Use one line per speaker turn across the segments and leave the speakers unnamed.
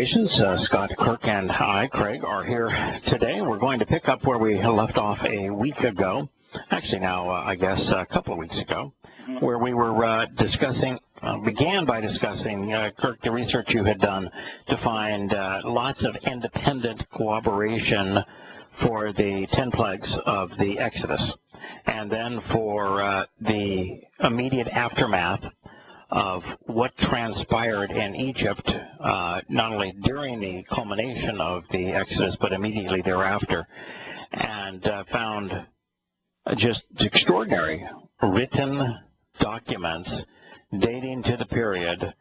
Observations. Scott, Kirk, and I, Craig, are here today. We're going to pick up where we left off a week ago, actually now, I guess, a couple of weeks ago, where we were began by discussing, Kirk, the research you had done to find lots of independent corroboration for the 10 plagues of the Exodus, and then for the immediate aftermath of what transpired in Egypt, not only during the culmination of the Exodus, but immediately thereafter, and found just extraordinary written documents dating to the period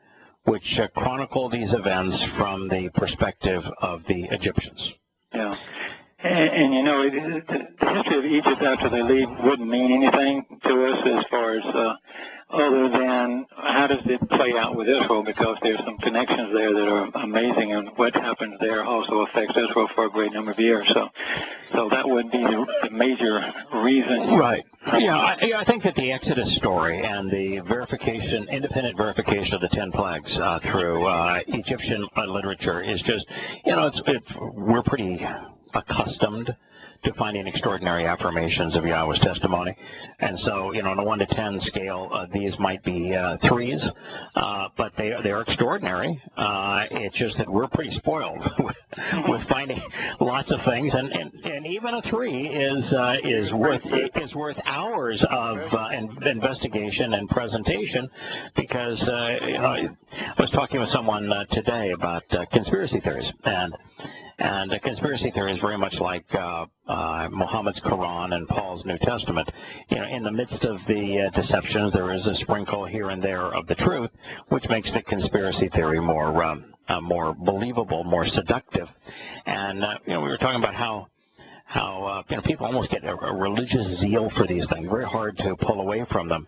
which chronicle these events from the perspective of the Egyptians.
Yeah. And you know, the history of Egypt after they leave wouldn't mean anything to us as far as other than how does it play out with Israel, because there's some connections there that are amazing, and what happens there also affects Israel for a great number of years. So that would be the major reason.
Right. Yeah, I think that the Exodus story and the verification, independent verification of the 10 plagues through Egyptian literature is just, you know, we're pretty accustomed to finding extraordinary affirmations of Yahweh's testimony. And so, you know, on a 1 to 10 scale, these might be 3s, but they're extraordinary. It's just that we're pretty spoiled with finding lots of things, and even a 3 is worth hours of investigation and presentation, because you know, I was talking with someone today about conspiracy theories, and a conspiracy theory is very much like Muhammad's Quran and Paul's New Testament. You know, in the midst of the deceptions, there is a sprinkle here and there of the truth, which makes the conspiracy theory more believable, more seductive. And you know, we were talking about how you know, people almost get a religious zeal for these things, very hard to pull away from them.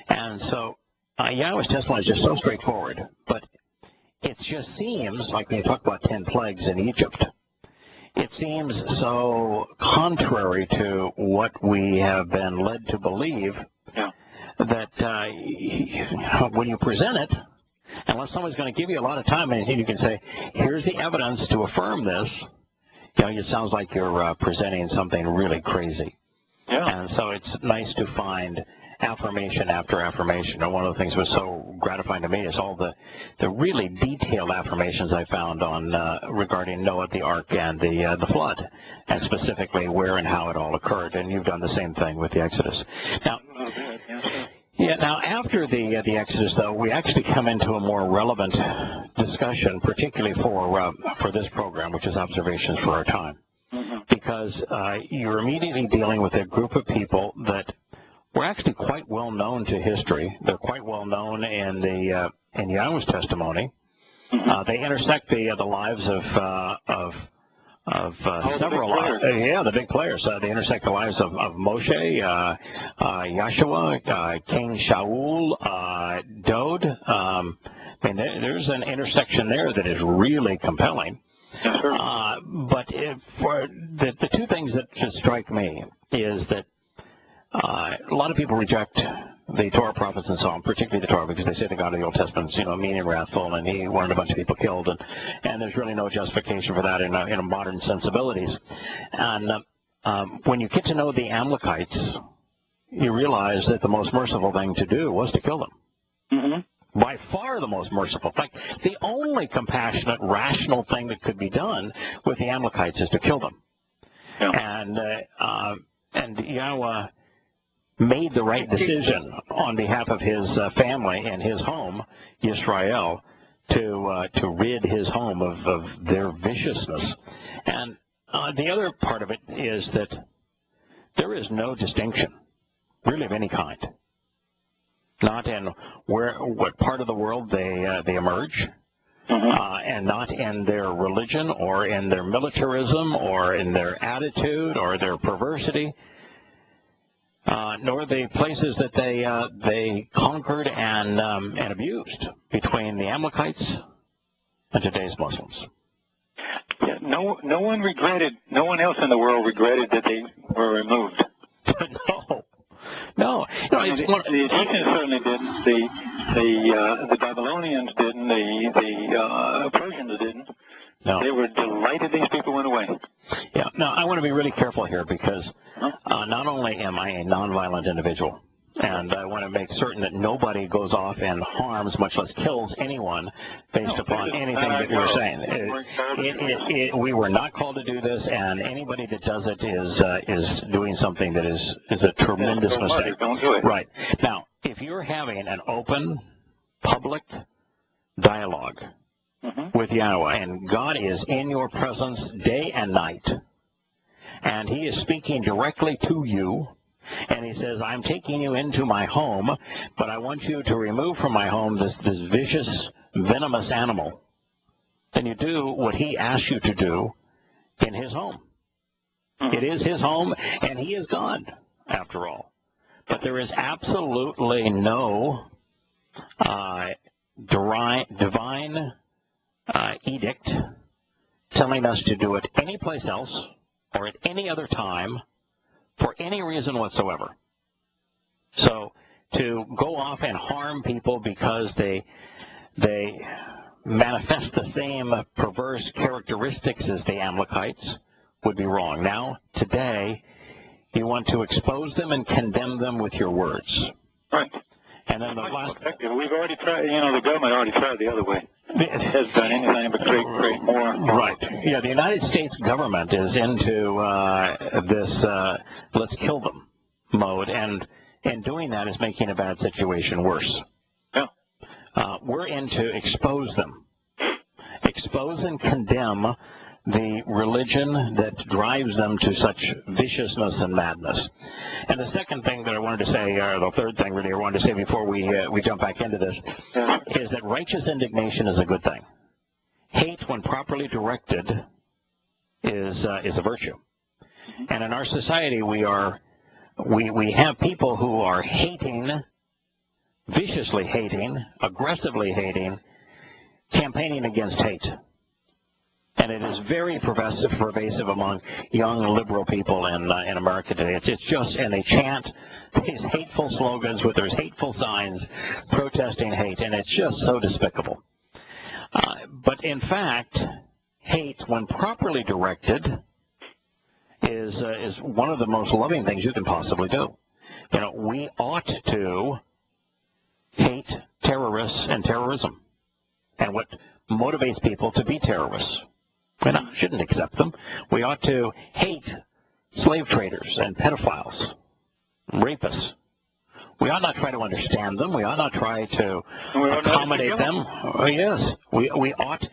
And so Yahweh's testimony is just so straightforward, but it just seems like when you talk about 10 plagues in Egypt, it seems so contrary to what we have been led to believe, that when you present it, unless someone's going to give you a lot of time and you can say, here's the evidence to affirm this, you know, it sounds like you're presenting something really crazy. Yeah. And so it's nice to find affirmation after affirmation. And one of the things that was so gratifying to me is all the really detailed affirmations I found on regarding Noah, the ark, and the flood, and specifically where and how it all occurred. And you've done the same thing with the Exodus. Now, now after the Exodus, though, we actually come into a more relevant discussion, particularly for this program, which is Observations for Our Time, because you're immediately dealing with a group of people that were actually quite well known to history. They're quite well known in Yahweh's testimony. They intersect the lives of several, the big players. They intersect the lives of Moshe, Yahshua, King Shaul, Dode. I mean, there's an intersection there that is really compelling. But for the two things that just strike me is that a lot of people reject the Torah, prophets, and so on, particularly the Torah, because they say the God of the Old Testament is, you know, mean and wrathful, and he wanted a bunch of people killed, and there's really no justification for that in modern sensibilities. And when you get to know the Amalekites, you realize that the most merciful thing to do was to kill them. By far the most merciful. In fact, the only compassionate, rational thing that could be done with the Amalekites is to kill them. And Yahweh made the right decision on behalf of his family and his home, Yisrael, to rid his home of their viciousness. And the other part of it is that there is no distinction, really, of any kind. Not in what part of the world they emerge, and not in their religion or in their militarism or in their attitude or their perversity. Nor the places that they conquered and abused between the Amalekites and today's Muslims.
Yeah, no one else in the world regretted that they were removed.
No.
The Egyptians certainly didn't. The Babylonians didn't. The Persians didn't.
No.
They were delighted these people went away.
Yeah. Now, I want to be really careful here because not only am I a nonviolent individual, and I want to make certain that nobody goes off and harms, much less kills anyone based upon anything that we're saying. We were not called to do this, and anybody that does it is doing something that is a tremendous mistake.
Don't do it.
Right. Now, if you're having an open, public dialogue with Yahowah, and God is in your presence day and night, and He is speaking directly to you, and He says, I'm taking you into my home, but I want you to remove from my home this vicious, venomous animal, then you do what He asks you to do in His home. It is His home, and He is God, after all. But there is absolutely no divine edict telling us to do it anyplace else or at any other time for any reason whatsoever. So to go off and harm people because they manifest the same perverse characteristics as the Amalekites would be wrong. Now, today, you want to expose them and condemn them with your words.
Right.
And then the last...
We've already tried, the government already tried the other way. It has done anything but create more.
Right. Yeah, the United States government is into this let's kill them mode, and doing that is making a bad situation worse.
Yeah.
We're into expose them. Expose and condemn the religion that drives them to such viciousness and madness. And the second thing that I wanted to say, or the third thing really I wanted to say before we jump back into this, is that righteous indignation is a good thing. Hate, when properly directed, is a virtue. And in our society, we have people who are hating, viciously hating, aggressively hating, campaigning against hate. And it is very pervasive among young liberal people in America today. It's just, and they chant these hateful slogans with their hateful signs protesting hate, and it's just so despicable. But in fact, hate, when properly directed, is one of the most loving things you can possibly do. We ought to hate terrorists and terrorism, and what motivates people to be terrorists. We shouldn't accept them. We ought to hate slave traders and pedophiles, rapists. We ought not try to understand them. We ought not try to accommodate them. Yes, we ought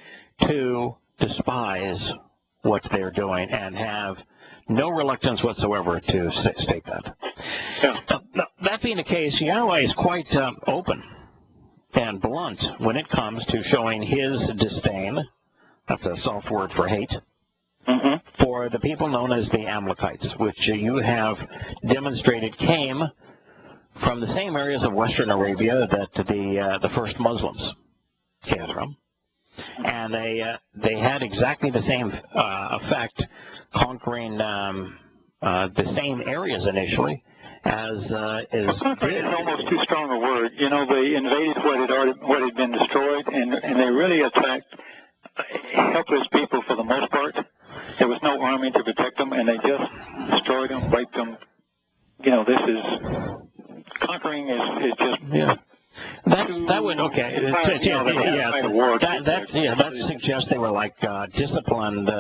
to despise what they're doing and have no reluctance whatsoever to state that. Yeah. Now, that being the case, Yahowah is quite open and blunt when it comes to showing His disdain. That's a soft word for hate, for the people known as the Amalekites, which you have demonstrated came from the same areas of Western Arabia that the first Muslims came from. And they had exactly the same effect, conquering the same areas initially as
conquering is almost too strong a word. They invaded what had been destroyed, and they really attacked helpless people for the most part. There was no army to protect them, and they just destroyed them, raped them. Conquering is just... Yeah.
That would, okay. That suggests they were like disciplined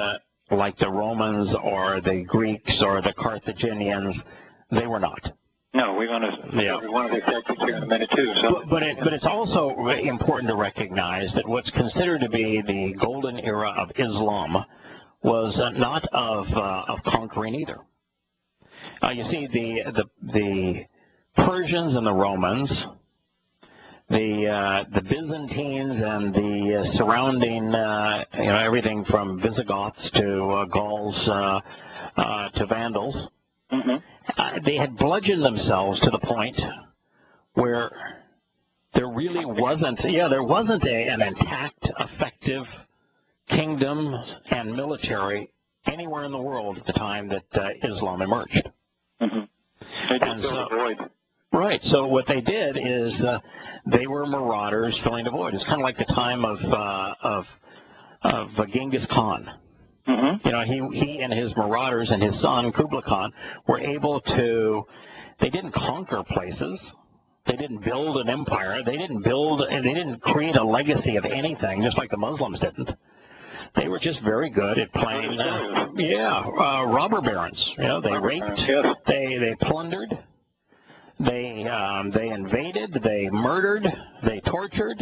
like the Romans or the Greeks or the Carthaginians. They were not.
No, we're going to one of the tactics here in a minute too. So.
But it's also important to recognize that what's considered to be the golden era of Islam was not of conquering either. You see, the Persians and the Romans, the Byzantines and the surrounding, everything from Visigoths to Gauls to Vandals. They had bludgeoned themselves to the point where there really wasn't, an intact, effective kingdom and military anywhere in the world at the time that Islam emerged.
They just filled the void.
Right. So what they did is they were marauders filling the void. It's kind of like the time of Genghis Khan.
Mm-hmm.
You know, he and his marauders and his son Kublai Khan were able to. They didn't conquer places. They didn't build an empire. They didn't create a legacy of anything, just like the Muslims didn't. They were just very good at playing. Robber barons. You know, they raped.
Yes.
They plundered. They invaded. They murdered. They tortured.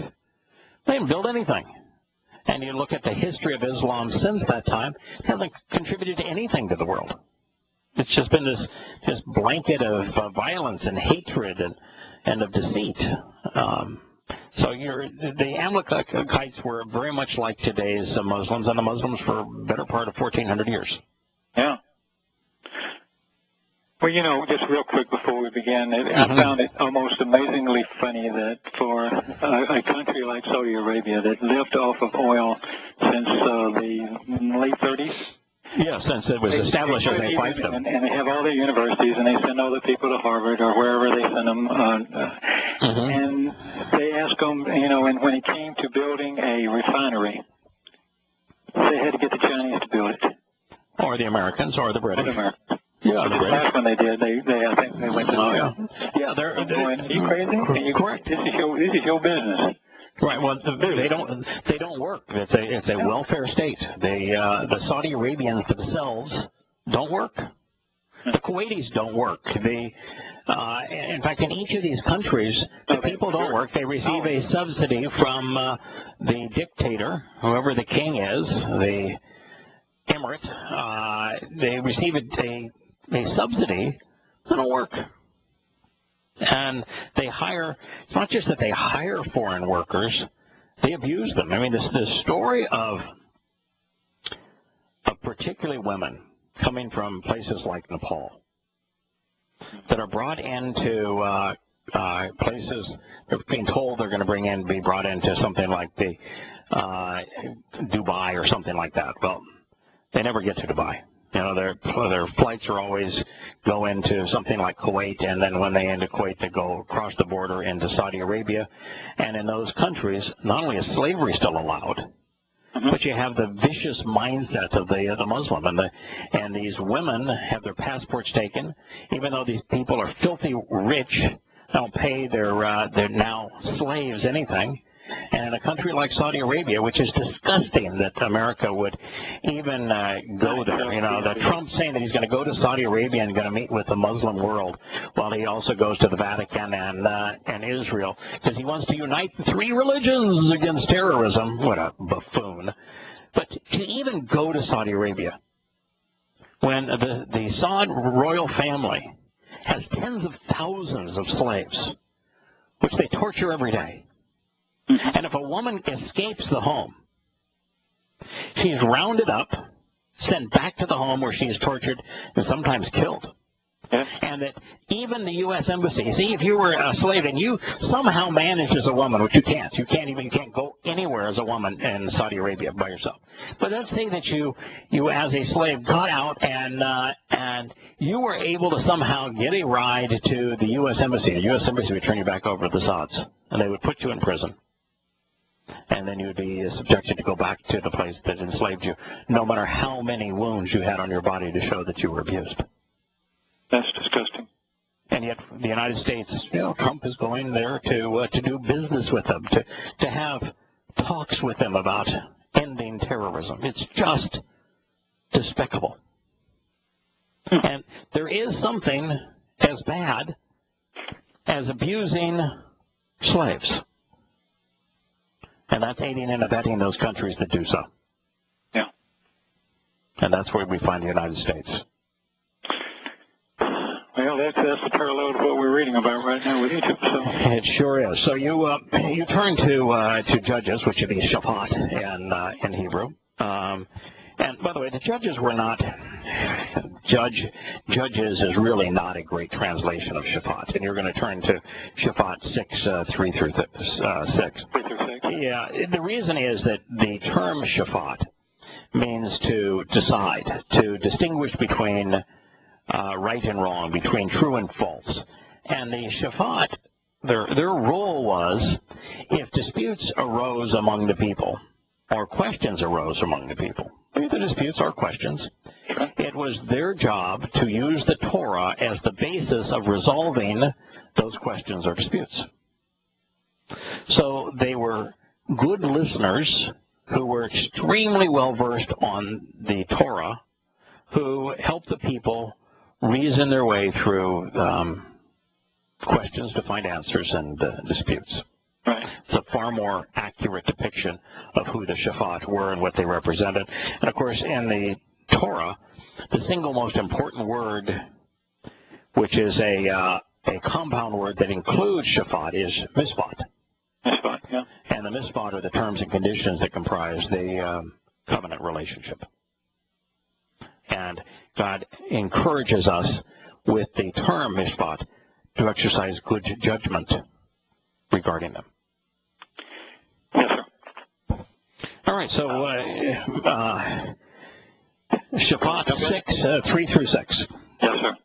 They didn't build anything. And you look at the history of Islam since that time, it hasn't contributed to anything to the world. It's just been this just blanket of violence and hatred and of deceit. So the Amalekites were very much like today's Muslims, and the Muslims for a better part of 1,400 years.
Yeah. Well, you know, just real quick before we begin, I found it almost amazingly funny that for a country like Saudi Arabia that lived off of oil since the late 30s.
Yeah, since it was established as a fiefdom.
And they have all their universities, and they send all the people to Harvard or wherever they send them. And they ask them, you know, and when it came to building a refinery, they had to get the Chinese to build it.
Or the Americans, or the British. Yeah, the British.
Last one they did, I think they went to.
Oh yeah. Yeah, they're
going, are you crazy?
Correct.
This is your business.
Right. Well, they don't work. It's a welfare state. The Saudi Arabians themselves don't work. The Kuwaitis don't work. In fact, in each of these countries, the people don't work. They receive a subsidy from the dictator, whoever the king is, the emirate. They receive a subsidy. They don't work. And they hire, it's not just that they hire foreign workers, they abuse them. I mean, this story of particularly women coming from places like Nepal that are brought into places, they're being told they're going to be brought into something like the Dubai or something like that. Well, they never get to Dubai. You know, their flights are always go into something like Kuwait, and then when they end at Kuwait, they go across the border into Saudi Arabia. And in those countries, not only is slavery still allowed, but you have the vicious mindset of the Muslim, and these women have their passports taken, even though these people are filthy rich, don't pay their now slaves anything. And in a country like Saudi Arabia, which is disgusting that America would even go there, you know, that Trump's saying that he's going to go to Saudi Arabia and going to meet with the Muslim world, while he also goes to the Vatican and Israel, because he wants to unite the three religions against terrorism. What a buffoon. But to even go to Saudi Arabia, when the Saud royal family has tens of thousands of slaves, which they torture every day, and if a woman escapes the home, she's rounded up, sent back to the home where she is tortured and sometimes killed. And that even the U.S. Embassy, see, if you were a slave and you somehow managed as a woman, which you can't go anywhere as a woman in Saudi Arabia by yourself. But let's say that you as a slave got out and you were able to somehow get a ride to the U.S. Embassy. The U.S. Embassy would turn you back over to the Sauds, and they would put you in prison. And then you would be subjected to go back to the place that enslaved you, no matter how many wounds you had on your body to show that you were abused.
That's disgusting.
And yet the United States, you know, Trump is going there to do business with them, to have talks with them about ending terrorism. It's just despicable. And there is something as bad as abusing slaves. And that's aiding and abetting those countries that do so.
Yeah.
And that's where we find the United States.
Well, that's the parallel to what we're reading about right now with Egypt. So.
It sure is. So you turn to Judges, which would be Shaphat in Hebrew. And by the way, the Judges were not Judges is really not a great translation of Shaphat. And you're going to turn to Shaphat 6, 3 through 6.
3 through 6.
Yeah. The reason is that the term Shaphat means to decide, to distinguish between right and wrong, between true and false. And the Shaphat, their role was, if disputes arose among the people, or questions arose among the people, either disputes or questions, it was their job to use the Torah as the basis of resolving those questions or disputes. So they were good listeners who were extremely well versed on the Torah, who helped the people reason their way through questions to find answers and disputes.
Right.
It's a far more accurate depiction of who the Shaphat were and what they represented. And of course, in the Torah, the single most important word, which is a compound word that includes Shaphat, is Mishpat.
Mishpat, yeah.
And the Mishpat are the terms and conditions that comprise the covenant relationship. And God encourages us with the term Mishpat to exercise good judgment regarding them.
Yes, sir.
All right, so Shaphat 6, 3 through 6.
Yes, sir.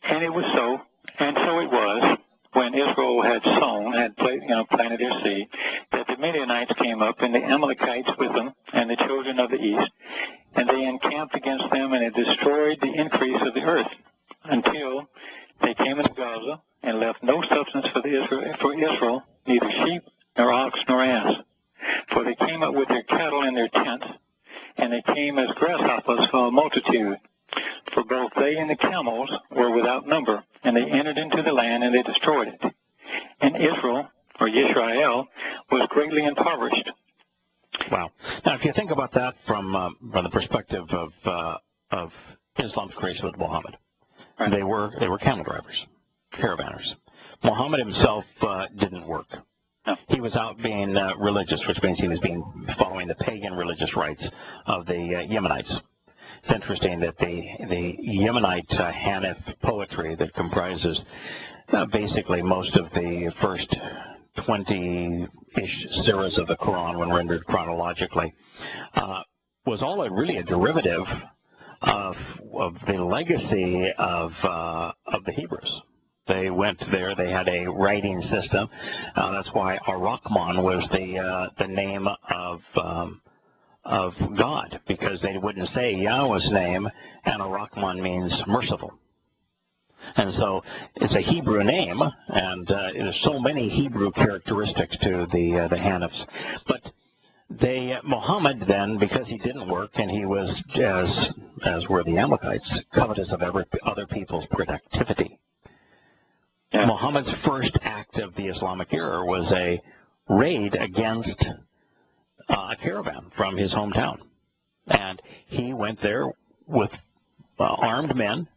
And it was so, and so it was, when Israel had sown, planted their seed, that the Midianites came up, and the Amalekites with them, and the children of the east, and they encamped against them, and it destroyed the increase of the earth, until they came into Gaza, and left no substance for Israel, neither sheep, nor ox, nor ass. For they came up with their cattle in their tents, and they came as grasshoppers for a multitude. For both they and the camels were without number, and they entered into the land, and they destroyed it. And Israel, or Yisrael, was greatly impoverished.
Wow. Now, if you think about that from the perspective of Islam's creation with Muhammad, right. They were camel drivers, caravanners. Muhammad himself didn't work.
No.
He was out being religious, which means he was following the pagan religious rites of the Yemenites. It's interesting that the Yemenite Hanif poetry that comprises basically most of the first 20-ish surahs of the Quran when rendered chronologically was all really a derivative of the legacy of the Hebrews. They went there. They had a writing system. That's why Ar-Rahman was the name of God, because they wouldn't say Yahweh's name, and Ar-Rahman means merciful. And so it's a Hebrew name, and there's so many Hebrew characteristics to the Hanifs. But Muhammad then, because he didn't work, and he was, as were the Amalekites, covetous of other people's productivity. Yeah. Muhammad's first act of the Islamic era was a raid against a caravan from his hometown. And he went there with armed men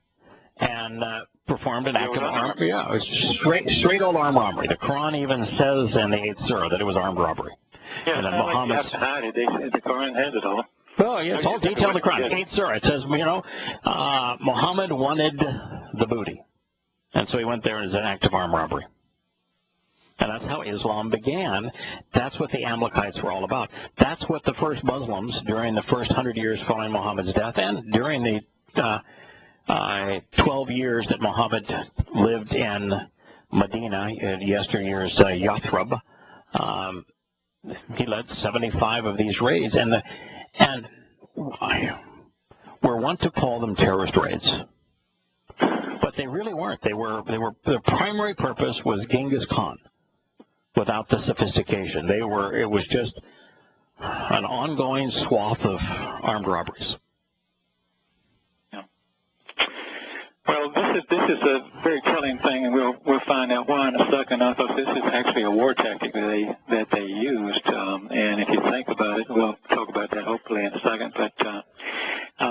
and performed an act of armed robbery. Yeah, it was straight old armed robbery. The Quran even says in the 8th surah that it was armed robbery.
Yeah, and then Muhammad, like you have to hide it. The Quran has it all.
Well, yeah, it's all detailed in the Quran. 8th surah. It says, Muhammad wanted the booty. And so he went there as an act of armed robbery. And that's how Islam began. That's what the Amalekites were all about. That's what the first Muslims, during the first 100 years following Muhammad's death, and during the 12 years that Muhammad lived in Medina, in yesteryear's Yathrib, he led 75 of these raids. And we're wont to call them terrorist raids. But they really weren't. Their primary purpose was Genghis Khan. Without the sophistication. It was just an ongoing swath of armed robberies.
Yeah. Well, this is a very telling thing, and we'll find out why in a second. I thought this is actually a war tactic that they used, and if you think about it, we'll talk about that hopefully in a second. But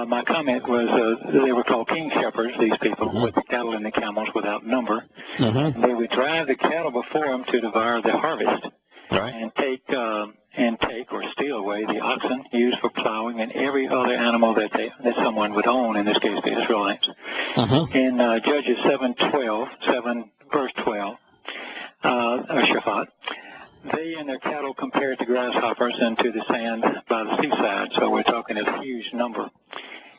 my comment was they were called king shepherds, these people, with the cattle and the camels without number. Mm-hmm. They would drive the cattle before them to devour the harvest, right. and take or steal away the oxen used for plowing and every other animal that someone would own, in this case the Israelites. Mm-hmm. In Judges 7 verse 12, Shaphat, they and their cattle compared to grasshoppers and to the sand by the seaside, so we're talking a huge number.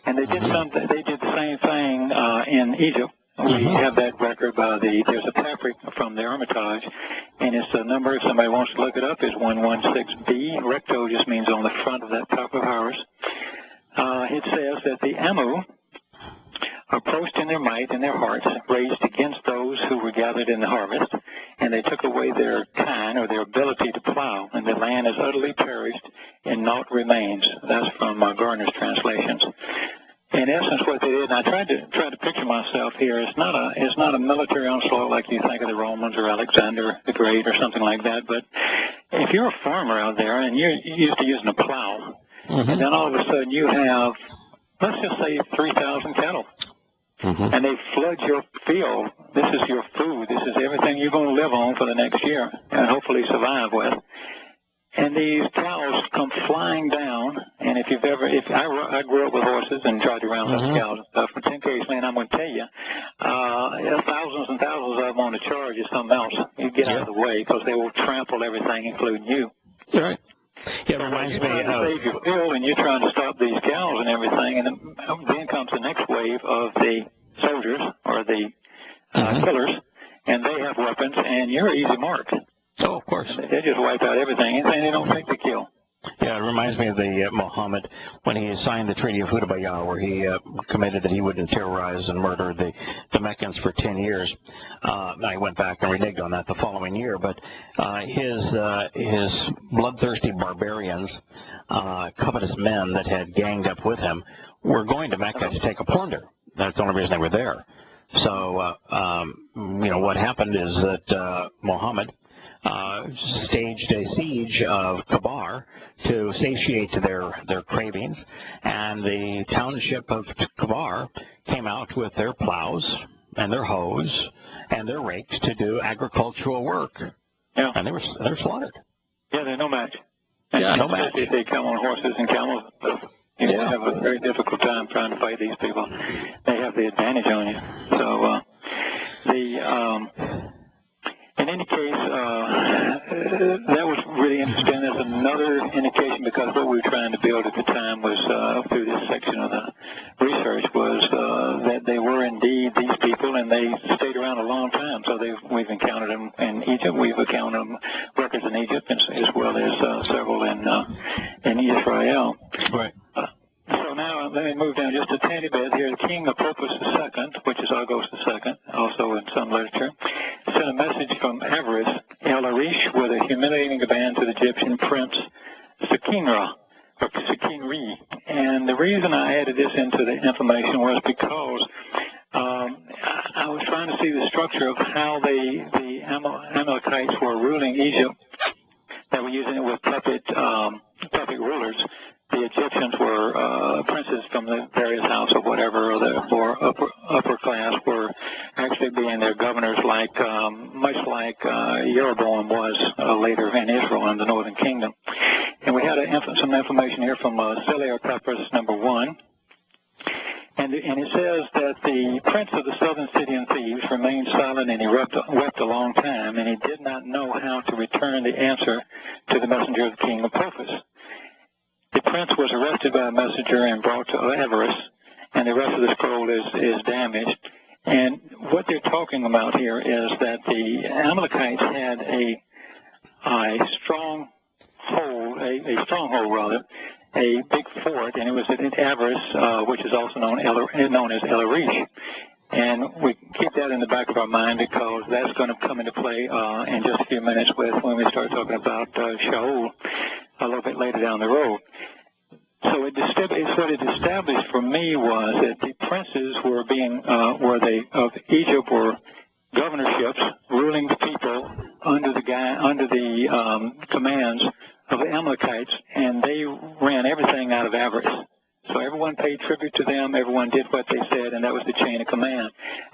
And they did the same thing in Egypt, We have that record by there's a fabric from the Hermitage, and it's a number, if somebody wants to look it up, is 116B. Recto just means on the front of that papyrus. It says that the Amu approached in their might and their hearts, raged against those who were gathered in the harvest, and they took away their kind, or their ability to plow, and the land is utterly perished, and naught remains. That's from Garner's translations. In essence, what they did, and I tried to picture myself here. It's not a military onslaught like you think of the Romans or Alexander the Great or something like that. But if you're a farmer out there and you're used to using a plow, and then all of a sudden you have, let's just say, 3,000 cattle, and they flood your field. This is your food. This is everything you're going to live on for the next year and hopefully survive with. And these cows come flying down, and if I grew up with horses and tried to round up cows and stuff. For 10 acres land, I'm going to tell you, thousands and thousands of them on the charge is something else. You get out of the way because they will trample everything, including you.
Right. Yeah, it reminds me of
save your field, and you're trying to stop these cows and everything, and then comes the next wave of the soldiers or the killers, and they have weapons, and you're an easy mark.
Oh, of course.
They just wipe out everything. Anything they don't think to kill.
Yeah, it reminds me of the Muhammad when he signed the Treaty of Hudaybiyah, where he committed that he wouldn't terrorize and murder the Meccans for 10 years. Now he went back and reneged on that the following year, but his bloodthirsty barbarians, covetous men that had ganged up with him, were going to Mecca to take a plunder. That's the only reason they were there. So, what happened is that Muhammad staged a siege of Kabar to satiate their cravings, and the township of Kabar came out with their plows and their hoes and their rakes to do agricultural work. Yeah. And they're slaughtered.
Yeah, they're no match.
Yeah, no match.
If they come on horses and camels, you have a very difficult time trying to fight these people. They have the advantage on you. So in any case, that was really interesting. There's another indication, because what we were trying to build at the time was, through this section of the research, was that they were indeed these people, and they stayed around a long time. So we've encountered them in Egypt. We've encountered them records in Egypt, as well as several in Israel.
Right.
So now let me move down just a tiny bit here. The king Apophis II, which is August II, also in some literature, sent a message from Avarice, el-Arish, with a humiliating demand to the Egyptian prince Sekinra, or Sekinri. And the reason I added this into the information was because I was trying to see the structure of how the Amalekites were ruling Egypt. They were using it with puppet rulers. The Egyptians were princes from the various house or whatever, or upper class, were actually being their governors, much like Jeroboam was later in Israel in the northern kingdom. And we had some information here from Celia Papyrus number 1. And it says that the prince of the southern Scythian thieves remained silent, and he wept a long time, and he did not know how to return the answer to the messenger of the king Apophis. The prince was arrested by a messenger and brought to Avarice, and the rest of the scroll is damaged. And what they're talking about here is that the Amalekites had a stronghold, a big fort, and it was at Avarice, which is also known as el-Arish. And we keep that in the back of our mind, because that's going to come into play in just a few minutes when we start talking about Shaul a little bit later down the road. So what it established for me was that the princes of Egypt were governorships ruling the people under the commands of the Amalekites, and they ran everything out of Avarice. So everyone paid tribute to them, everyone did what they said, and that was the chain of command.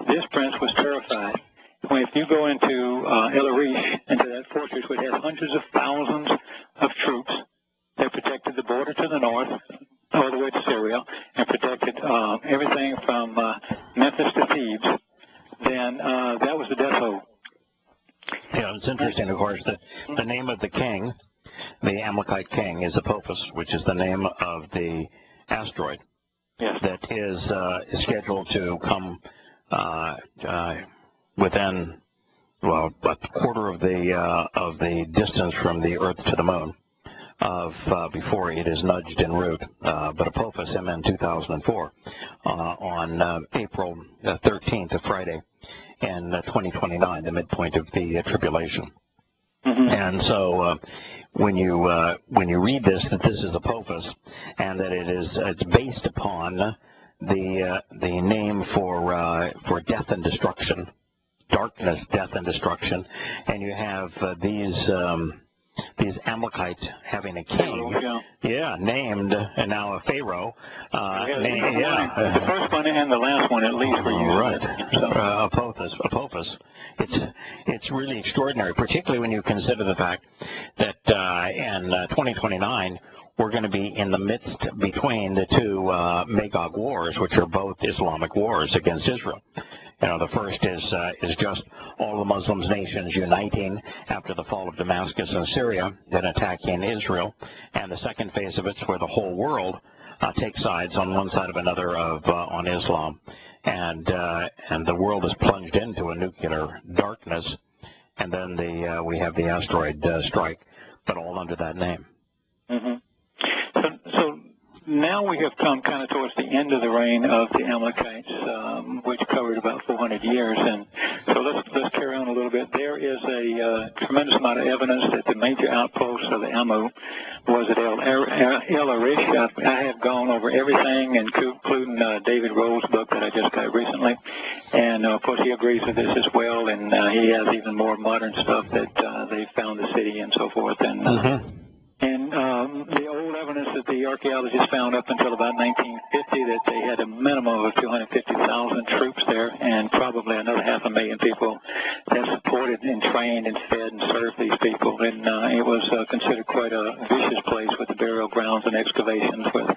This prince was terrified. If you go into el-Arish, into that fortress, which has hundreds of thousands of troops that protected the border to the north, all the way to Syria, and protected everything from Memphis to Thebes, then that was the death hole.
Yeah, it's interesting, of course, that the name of the king, the Amalekite king, is Apophis, which is the name of the asteroid that is scheduled to come within, well, a quarter of the distance from the Earth to the Moon before it is nudged en route. But Apophis, him in 2004, on April 13th, a Friday, in 2029, the midpoint of the tribulation. Mm-hmm. And so when you read this, that this is Apophis, and that it's based upon the name for death and destruction, darkness, death, and destruction, and you have these Amalekites having a king, named, and now a pharaoh.
The first one and the last one, at least, were used.
Right. Apophis. It's really extraordinary, particularly when you consider the fact that in 2029 we're going to be in the midst between the two Magog wars, which are both Islamic wars against Israel. You know, the first is just all the Muslim nations uniting after the fall of Damascus and Syria, then attacking Israel. And the second phase of it's where the whole world takes sides on one side of another on Islam. And the world is plunged into a nuclear darkness. And then we have the asteroid strike, but all under that name.
Mm-hmm. So now we have come kind of towards the end of the reign of the Amalekites, which covered about 400 years. And so let's carry on a little bit. There is a tremendous amount of evidence that the major outpost of the Amu was at al-Rassooli. I have gone over everything, including David Rowe's book that I just got recently. And, of course, he agrees with this as well. And he has even more modern stuff that they found the city and so forth. And the old evidence that the archaeologists found up until about 1950 that they had a minimum of 250,000 troops there and probably another 500,000 people that supported and trained and fed and served these people. And it was considered quite a vicious place with the burial grounds and excavations with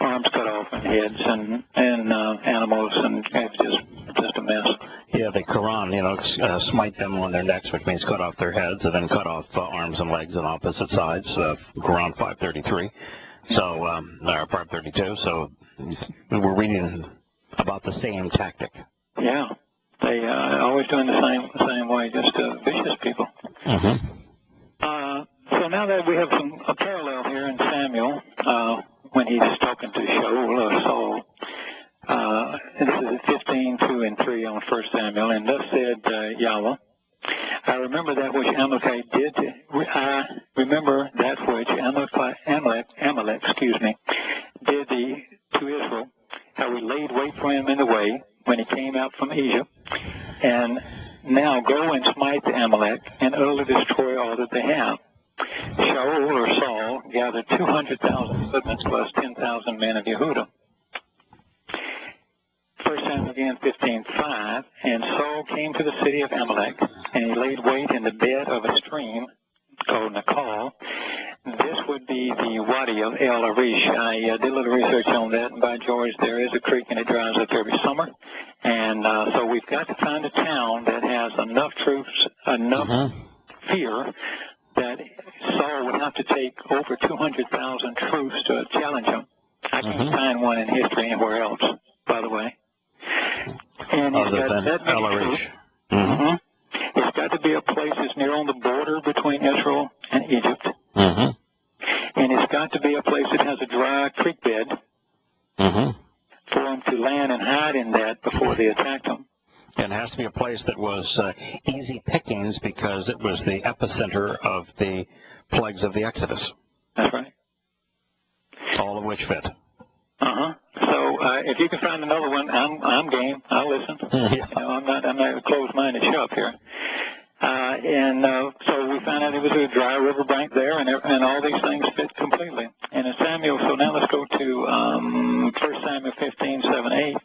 arms cut off and heads and animals, and it was just a mess.
Yeah, the Quran, smite them on their necks, which means cut off their heads, and then cut off arms and legs on opposite sides. Quran 533, or 532. So we're reading about the same tactic.
Yeah, they always doing the same way, just vicious people.
Mm-hmm.
So now that we have a parallel here in Samuel, when he's talking to Saul. This is 15, 2, and 3 on 1 Samuel. And thus said Yahowah, I remember that which Amalek did to Israel, how we laid wait for him in the way when he came out from Egypt. And now go and smite the Amalek and utterly destroy all that they have. Saul gathered 200,000 footmen plus 10,000 men of Yehudah. 1 Samuel again 15:5, and Saul came to the city of Amalek, and he laid wait in the bed of a stream called Nakal. This would be the Wadi of el-Arish. I did a little research on that, and by George, there is a creek, and it dries up every summer. And so we've got to find a town that has enough troops, enough fear, that Saul would have to take over 200,000 troops to challenge him. I can't find one in history anywhere else, by the way. And he's got that many troops. It's got to be a place that's near on the border between Israel and Egypt. And it's got to be a place that has a dry creek bed for them to land and hide in that before they attack them.
And it has to be a place that was easy pickings because it was the epicenter of the plagues of the Exodus.
That's right.
All of which fit.
So if you can find another one, I'm game. I'll listen. I'm not a closed-minded shop here. So we found out it was a dry riverbank there, and all these things fit completely. And in Samuel, so now let's go to 1 Samuel 15:7-8.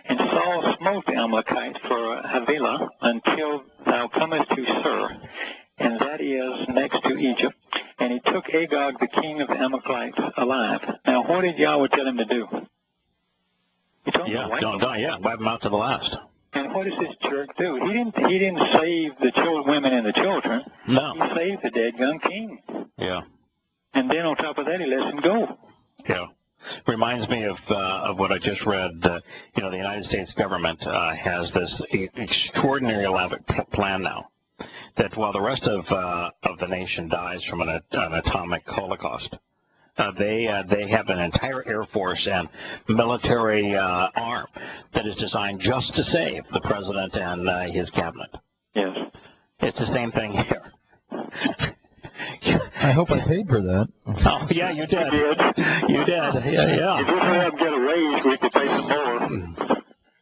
And Saul smote the Amalekites for Havilah until thou comest to Sur, and that is next to Egypt. And he took Agag, the king of the Amalekites, alive. Now, what did Yahweh tell him to do? He told him to wipe them out to the last. And what does this jerk do? He didn't save the women and the children.
No.
He saved the dead young king.
Yeah.
And then on top of that, he lets him go.
Yeah. Reminds me of what I just read. You know, the United States government has this extraordinary elaborate plan now that while the rest of the nation dies from an atomic holocaust, they have an entire Air Force and military arm that is designed just to save the president and his cabinet.
Yes.
It's the same thing here.
I hope I paid for that.
Oh, yeah, you did. You did. Yeah.
If we have to get a raise, we could pay some more.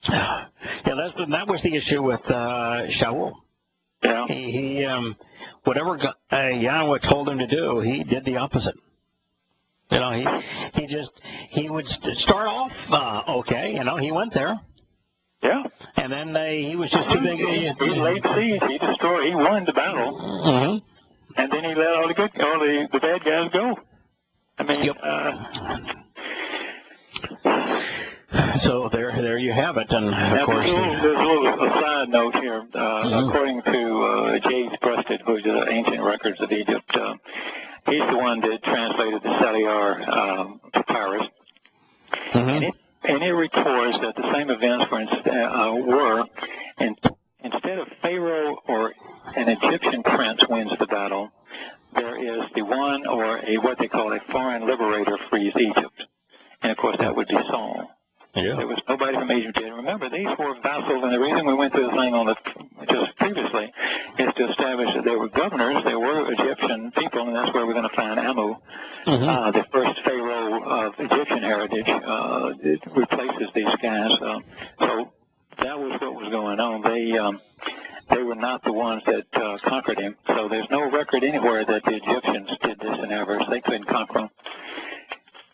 Yeah, that was the issue with Shaul.
Yeah.
He whatever Yahowah told him to do, he did the opposite. You know, he would start off okay. You know, he went there.
Yeah.
And then he was just too big.
He laid siege. He destroyed. He won the battle.
Mm-hmm.
And then he let all the bad guys go. I mean,
yep. So there you have it. And of course,
there's a little side note here. According to J.H. Brusted, who's the Ancient Records of Egypt, he's the one that translated the Saliar papyrus.
Mm-hmm.
And it records that the same events were, instead of Pharaoh or an Egyptian prince wins the battle, there is the one or what they call a foreign liberator frees Egypt. And, of course, that would be Saul.
Yeah.
There was nobody from Egypt. And remember, these were vassals, and the reason we went through the thing on just previously is to establish that there were governors, there were Egyptian people, and that's where we're going to find Amu, the first pharaoh of Egyptian heritage. It replaces these guys. So that was what was going on. They were not the ones that conquered him. So there's no record anywhere that the Egyptians did this in Avarice. They couldn't conquer him.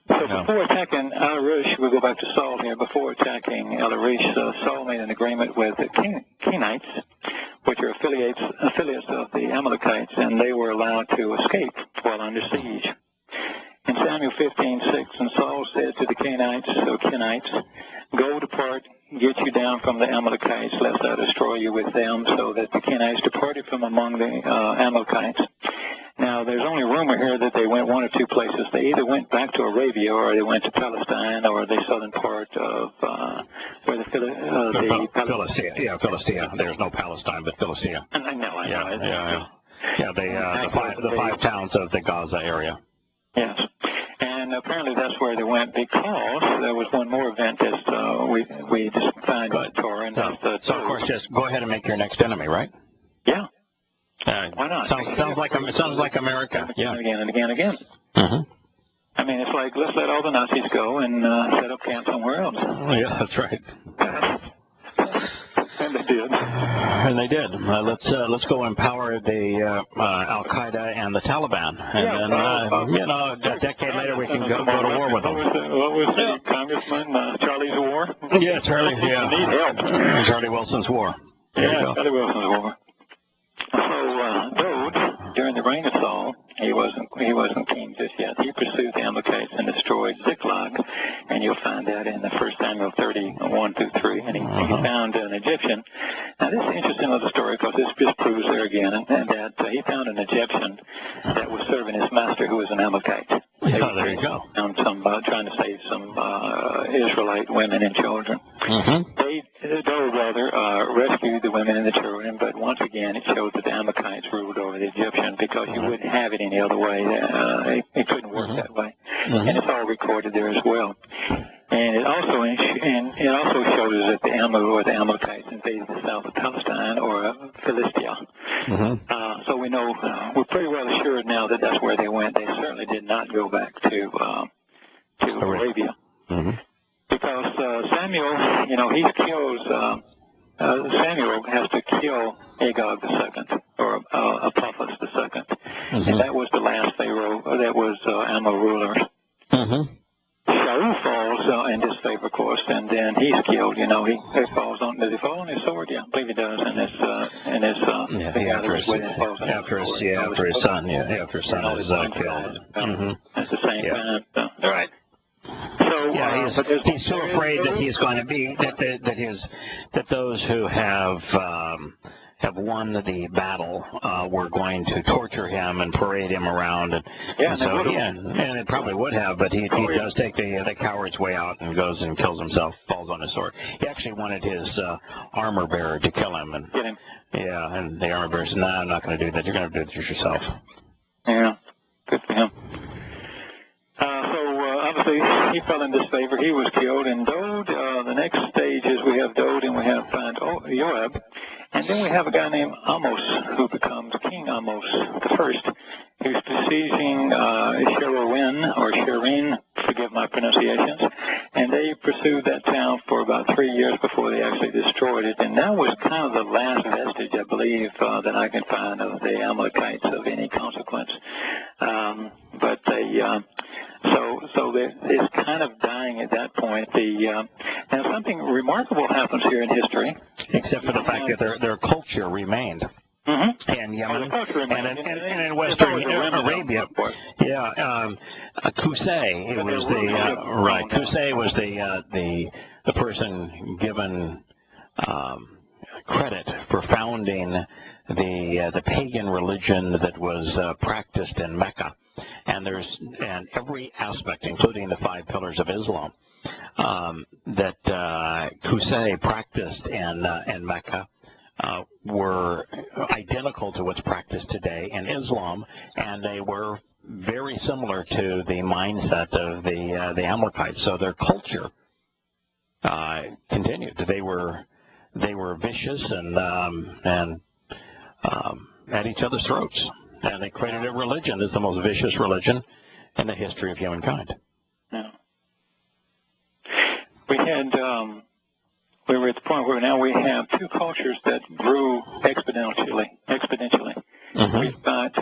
So before attacking al-Rassooli, we'll go back to Saul here. Before attacking al-Rassooli, Saul made an agreement with the Kenites, which are affiliates of the Amalekites, and they were allowed to escape while under siege. In Samuel 15:6, and Saul said to the Kenites, go depart, get you down from the Amalekites, lest I destroy you with them. So that the Kenites departed from among the Amalekites. Now, there's only rumor here that they went one or two places. They either went back to Arabia, or they went to Palestine, or the southern part of where
Philistia. Yeah, Philistia. There's no Palestine, but Philistia.
I know.
Yeah. The five towns of the Gaza area.
Yes. And apparently that's where they went, because there was one more event that we just found in the Torah. And
so of course, just go ahead and make your next enemy, right?
Yeah. Why not?
Sounds like America. Yeah.
Again and again and again.
Mm-hmm.
I mean, it's like, let's let all the Nazis go and set up camp somewhere else.
Yeah, that's right.
And they did.
Let's go empower the Al Qaeda and the Taliban, and then a decade later we can go to war with them.
What was the Congressman Charlie's War?
Yeah, Charlie. Yeah,
need help.
Charlie Wilson's War.
Charlie Wilson's War. So Dode, during the reign of Saul, he wasn't king just yet. He pursued the Amalekites and destroyed Ziklag, and you'll find that in the 1 Samuel 30:1-3. And he found an Egyptian. Now this is interesting little story, because this just proves there again, and that he found an Egyptian that was serving his master, who was an Amalekite.
Oh, there you go.
Found some trying to save some Israelite women and children. Dode rescued the women and the children, but once again it showed that the Amalekites ruled over the Egyptian, because you wouldn't have it any other way. It couldn't work that way, and it's all recorded there as well. And it also shows us that the Amalekites invaded the south of Palestine, or Philistia. So we know, we're pretty well assured now that that's where they went. They certainly did not go back to Arabia. Because Samuel, Samuel has to kill Agag II, or Apophis II. And that was the last Pharaoh that was Amal ruler. Shaul falls in disfavor, of course, and then he's killed. He falls on. Does he fall on his sword? Yeah, I believe he does. And his after his son.
After his son is killed.
At the same time. All right. So
he's so afraid that he's going to be that those who have have won the battle were going to torture him and parade him around, and it probably would have, but he does take the coward's way out and goes and kills himself, falls on his sword. He actually wanted his armor bearer to kill him, and yeah, and the armor bearer said, "No, I'm not going to do that. You're going to do it yourself."
Yeah, good for him. Obviously, he fell in disfavor. He was killed, and Dode, the next stage is we have Dode and we have Joab, and then we have a guy named Amos who becomes King Amos the First, who's besieging Sherwin, or Sherin, forgive my pronunciations, and they pursued that town for about 3 years before they actually destroyed it, and that was kind of the last vestige, I believe, that I can find of the Amalekites of any consequence. But they, so it's kind of dying at that point. Now something remarkable happens here in history,
except for the fact that their culture remained.
Mm-hmm.
And Yemen, and in Western Arabia, Qusay Qusay was the person given credit for founding the pagan religion that was practiced in Mecca, and every aspect, including the 5 pillars of Islam, that Qusay practiced in Mecca, were identical to what's practiced today in Islam, and they were very similar to the mindset of the Amalekites. So their culture continued. They were vicious and at each other's throats, and they created a religion that's the most vicious religion in the history of humankind.
Yeah. We were at the point where now we have 2 cultures that grew exponentially. Mm-hmm. We've got,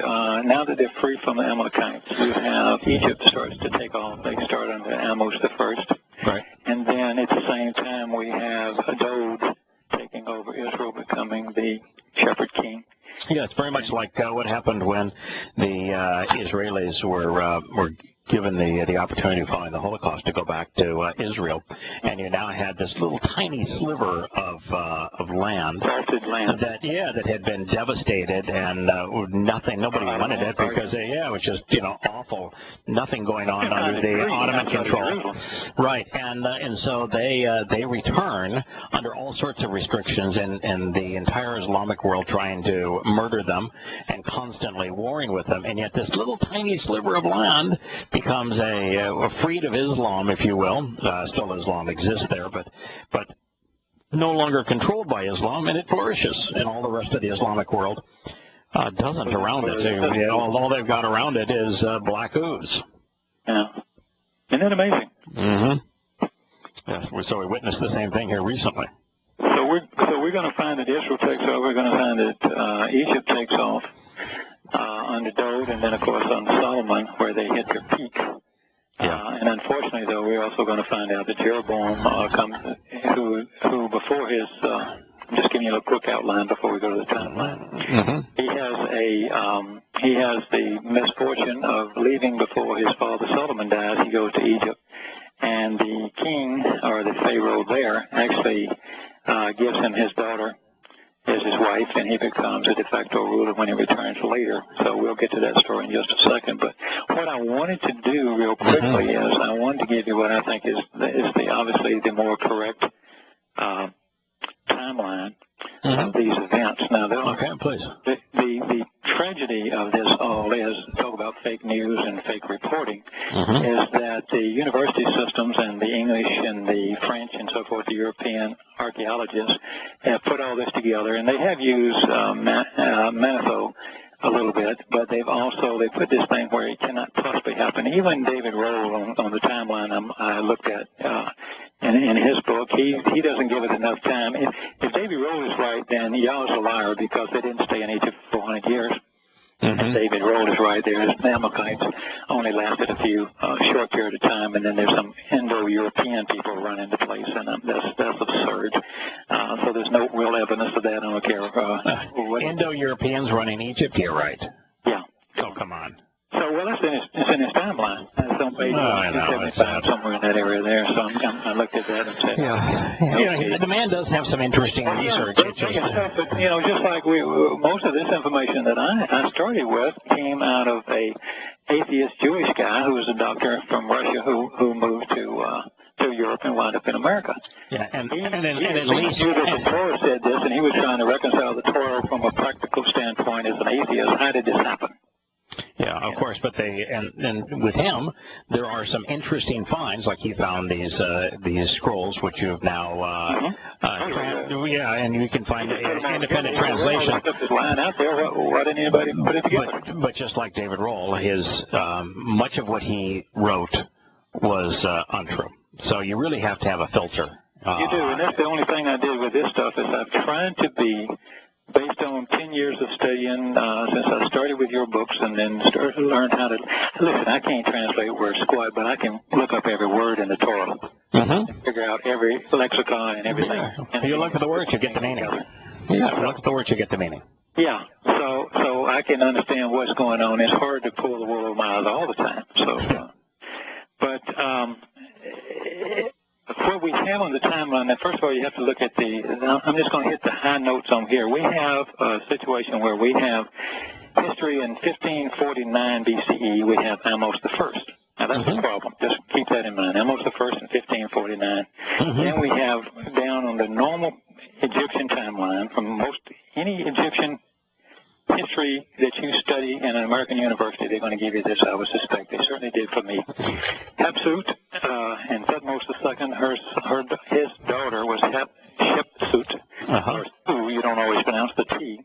now that they're free from the Amalekites, you have Egypt starts to take off. They start under Amos the First.
Right.
And then at the same time we have Dode taking over Israel, becoming the shepherd king.
Yeah, it's very much like what happened when the Israelis were given the opportunity following the Holocaust to go back to Israel, and you now had this little tiny sliver of land,
salted land,
that had been devastated, and nobody wanted it because it was just awful, nothing going on under the Ottoman control, right? And so they return under all sorts of restrictions, and the entire Islamic world trying to murder them and constantly warring with them, and yet this little tiny sliver of land becomes a freed of Islam, if you will. Still Islam exists there, but no longer controlled by Islam, and it flourishes, and all the rest of the Islamic world doesn't around it. All they've got around it is black ooze.
Yeah. Isn't that amazing?
Mm-hmm. Yes, so we witnessed the same thing here recently.
So we're going to find that Israel takes over. We're going to find that Egypt takes off under Dode, and then of course under Solomon, where they hit their peak. And unfortunately, though, we're also going to find out that Jeroboam who before his I'm just giving you a quick outline before we go to the timeline. Mm-hmm. He has the misfortune of leaving before his father Solomon dies. He goes to Egypt, and the king, or the Pharaoh there, actually gives him his daughter as his wife, and he becomes a de facto ruler when he returns later. So we'll get to that story in just a second. But what I wanted to do real quickly is I wanted to give you what I think is obviously the more correct timeline of these events. Now,
please.
The tragedy of this all is, talk about fake news and fake reporting, is that the university systems and the English and the French and so forth, the European archaeologists, have put all this together, and they have used Manetho a little bit, but they put this thing where it cannot possibly happen. Even David Roll on the timeline I looked at in his book, he doesn't give it enough time. If David Roll is right, then Yah is a liar, because they didn't stay in Egypt for 400 years. And David Roll is right there. The Amalekites only lasted a few short period of time, and then there's some Indo-European people run into place, and that's absurd. So there's no real evidence of that. I don't care.
Indo-Europeans running Egypt, you're right.
Yeah.
Oh, come on.
So, it's in his timeline. It's on page 175, somewhere in that area there. So I looked at at that and said,
yeah. The man does have some interesting research.
But, just like most of this information that I started with came out of a atheist Jewish guy who was a doctor from Russia who moved to Europe and wound up in America.
Yeah, and
he
at least
knew that the Torah said this, and he was trying to reconcile the Torah from a practical standpoint as an atheist. How did this happen?
Yeah, of course, but and with him, there are some interesting finds, like he found these scrolls, which you've now, and you can find independent translation.
Line out there. Why didn't anybody put it together?
But just like David Rohl, his much of what he wrote was untrue. So you really have to have a filter.
You do, and that's the only thing I did with this stuff is I've tried to be based on 10 years of studying since I started with your books and then started to learn how to listen. I can't translate word squat, but I can look up every word in the Torah and figure out every lexicon and everything.
Yeah. You look at the words, you get the meaning. Yeah, look at the words, you get the meaning.
Yeah, so I can understand what's going on. It's hard to pull the wool over my eyes all the time. So, but what we have on the timeline, now first of all, you have to look at I'm just going to hit the high notes on here. We have a situation where we have history in 1549 BCE, we have Amos the First. Now, that's the problem. Just keep that in mind. Amos the First in 1549. Then we have down on the normal Egyptian timeline from any Egyptian history that you study in an American university, they're going to give you this, I would suspect. They certainly did for me. Hatshepsut and Thutmose II, his daughter was Hatshepsut, or Su, you don't always pronounce the T,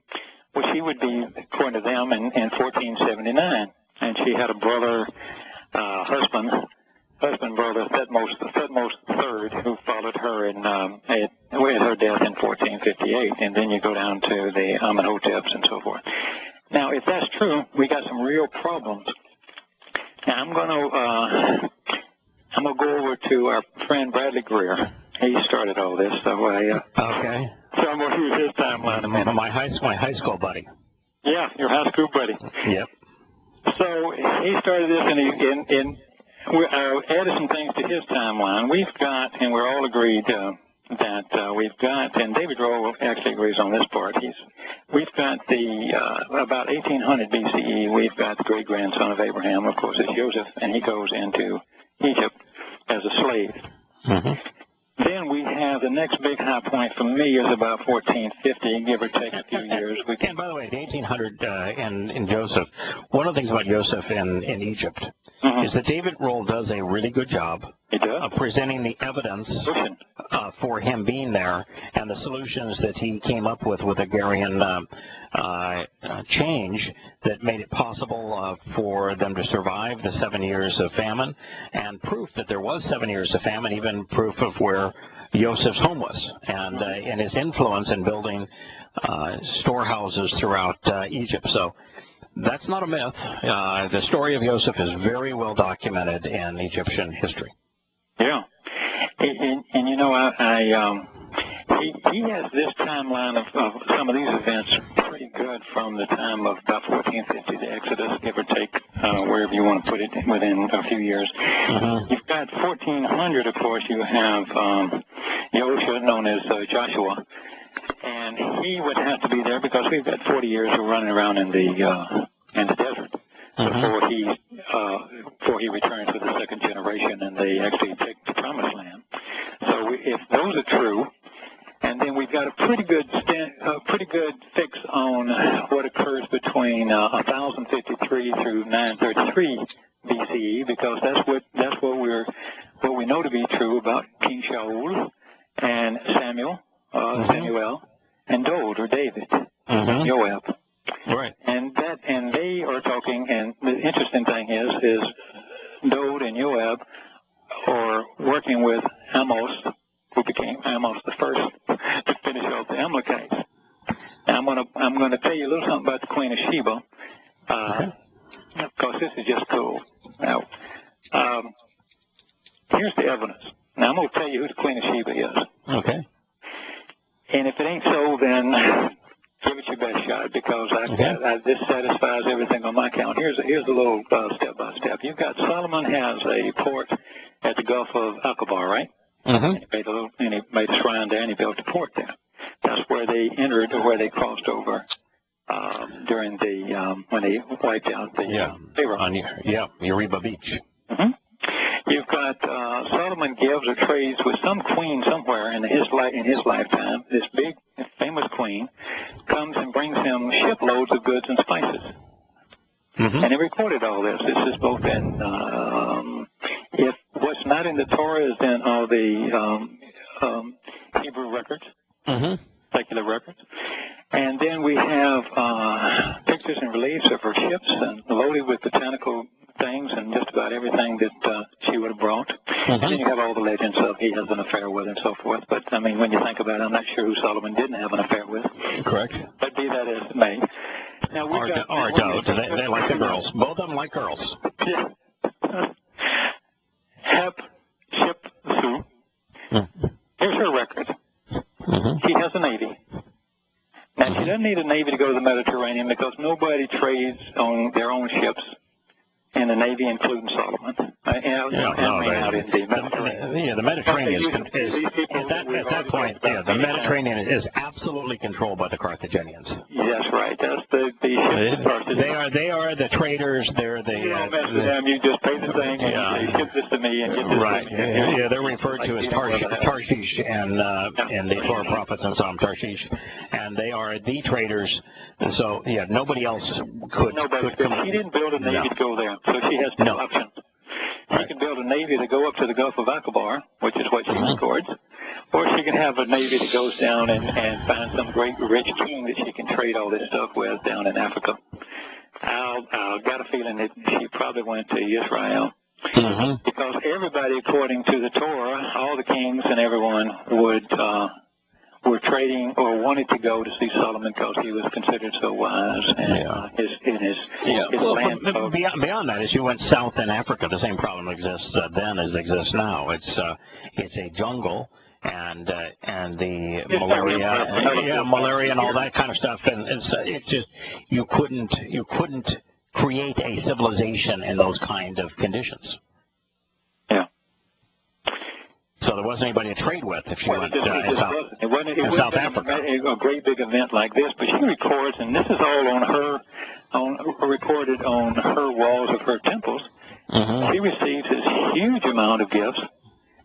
which he would be, according to them, in 1479. And she had a brother, husband-brother, Thutmose III, who followed her we had her death in 1458, and then you go down to the Amenhoteps and so forth. Now, if that's true, we got some real problems. Now, I'm going to go over to our friend Bradley Greer. He started all this, so
okay.
So I'm going to use his timeline a minute.
My high school buddy.
Yeah, your high school buddy.
Yep.
So he started this, and we added some things to his timeline. We've got, and we're all agreed that we've got, and David Rohl actually agrees on this part. We've got about 1800 BCE. We've got the great grandson of Abraham, of course, it's Joseph, and he goes into Egypt as a slave. Then we have the next big high point for me is about 1450, give or take a few years.
And by the way, the 1800 in Joseph, one of the things about Joseph in Egypt is that David Rohl does a really good job of presenting the evidence for him being there and the solutions that he came up with agrarian change that made it possible for them to survive the 7 years of famine, and proof that there was 7 years of famine, even proof of where Joseph's home was, and his influence in building storehouses throughout Egypt. So that's not a myth. The story of Joseph is very well documented in Egyptian history.
Yeah. And you know, he has this timeline of some of these events pretty good from the time of about 1450, the Exodus, give or take, wherever you want to put it, within a few years. You've got 1400, of course, you have Yahushua, known as Joshua, and he would have to be there because we've got 40 years of running around in the desert before he returns with the second generation and they actually take the promised land. So if those are true, and then we've got a pretty good fix on what occurs between 1053 through 933 BCE, because that's what we know to be true about King Shaul and Samuel, and Dode or David, Joab.
Right.
And they are talking, and the interesting thing is Dode and Joab are working with Amos, who became Amos the First, to finish off the Amalekites. Now I'm gonna tell you a little something about the Queen of Sheba, because this is just cool. Now, here's the evidence. Now I'm gonna tell you who the Queen of Sheba is. Okay. And if it ain't so, then give it your best shot, because this satisfies everything on my count. Here's a little step by step. You've got Solomon has a port at the Gulf of Aqaba, right? And he made a shrine there, and he built a port there. That's where they entered, or where they crossed over during the when they wiped out the Pharaoh.
On Uriba Beach.
You've got Solomon gives or trades with some queen somewhere in his lifetime. This big famous queen comes and brings him shiploads of goods and spices. And he recorded all this. This is both in if what's not in the Torah is in all the Hebrew records, secular records. And then we have pictures and reliefs of her ships and loaded with botanical things and just about everything that she would have brought. And then you have all the legends of he has an affair with and so forth. But, I mean, when you think about it, I'm not sure who Solomon didn't have an affair with.
Correct.
But be that as it may. Now,
they like the girls. Both of them like girls.
Yeah. Ship Su. Here's her record. She has a navy. Now, she doesn't need a navy to go to the Mediterranean because nobody trades on their own ships in the Navy, including Solomon.
The Mediterranean is at that point. The Mediterranean is absolutely controlled by the Carthaginians.
That's right. That's the ships.
They are the traders. They're the.
You don't mess with them. You just pay the thing and you ship this to me and get this.
Right. Yeah, they're referred to as Tarshish and in the Torah prophets and Psalm Tarshish, and they are the traders. And so nobody else could.
She didn't build a navy to go there. So she has two options. She can build a navy to go up to the Gulf of Aqaba, which is what she records, or she can have a navy that goes down and find some great rich king that she can trade all this stuff with down in Africa. I got a feeling that she probably went to Israel because everybody, according to the Torah, all the kings and everyone were trading or wanted to go to see Solomon because he was considered so wise and his land.
Beyond that, as you went south in Africa, the same problem exists then as exists now. It's a jungle and the malaria and all that kind of stuff, and it's just you couldn't create a civilization in those kind of conditions. So there wasn't anybody to trade with if she went to South Africa.
A great big event like this, but she records, and this is all recorded on her walls of her temples. She receives this huge amount of gifts.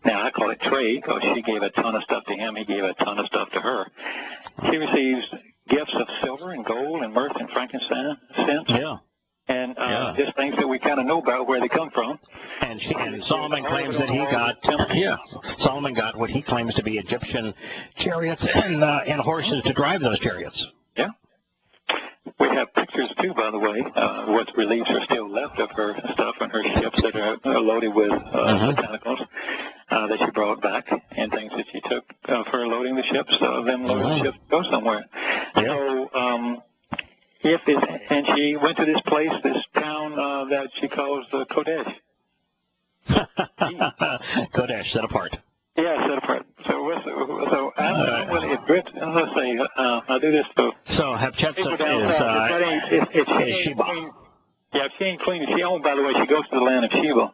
Now, I call it trade because she gave a ton of stuff to him. He gave a ton of stuff to her. She receives gifts of silver and gold and myrrh and frankincense. And just things that we kind of know about where they come from.
And Solomon claims that he got Solomon got what he claims to be Egyptian chariots and horses to drive those chariots.
Yeah. We have pictures too, by the way. What reliefs are still left of her stuff and her ships that are loaded with botanicals that she brought back, and things that she took of her loading the ships. Them loading the ships to go somewhere. So. And she went to this place, this town that she calls Kodesh.
Kodesh, set apart.
Yeah, set apart. So let's say, I'll do this.
So Hatshepsut is Sheba.
Yeah, if she ain't clean. She owned, by the way, she goes to the land of Sheba,